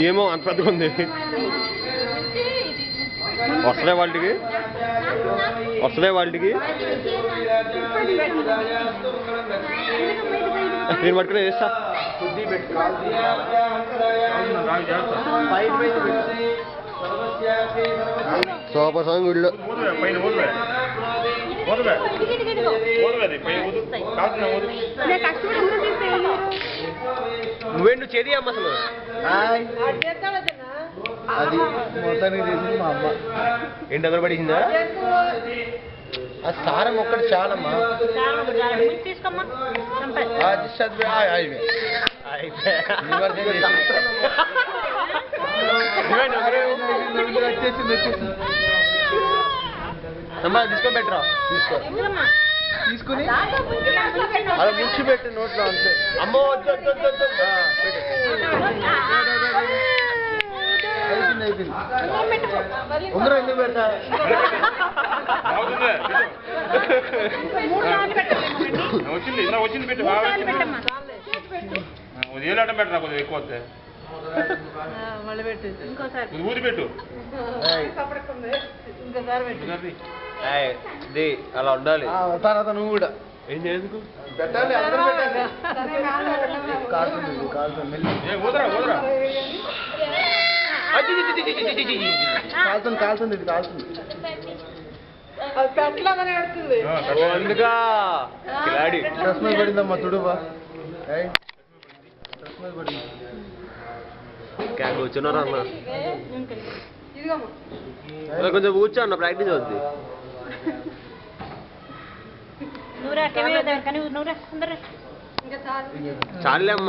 ఏమో అంత పెద్దగా ఉంది. వస్తుందే వాళ్ళకి నేను పట్టుకునే చేస్తా. సూపర్ సాంగ్ గుడిలో నువ్వేండు చేది అమ్మ అసలు అది మొత్తానికి చేసింది మా అమ్మ. ఏంటి దగ్గర పడిసిందా? ఆ సారం ఒక్కటి చాలమ్మా. తీసుకొని పెట్టరా తీసుకుని అలా ముంచి పెట్టి నోట్లో అంతే. అమ్మో అయిపోయింది. ఉందరం ఎందుకు పెడతా? వచ్చింది పెట్టు ఏలాటం పెట్టరా కొద్దిగా ఎక్కువ వస్తే ఊది పెట్టు. అలా ఉండాలి. తర్వాత నువ్వు కూడా ఏం చేయదు పెట్టాలి. అందరూ పెట్టాలి. కాలుతుంది ఊదరా ఊదరా కాలుతుంది ఇది కాలుతుంది. అందుగా కిలాడి డ్రెస్ మీద పడిందమ్మా తుడుబా. డ్రెస్ మీద పడింది. క్యాక్ కూర్చున్నారు అన్న. కొంచెం కూర్చో అన్న ప్రాక్టీస్ అవుద్ది. చాలే అమ్మ.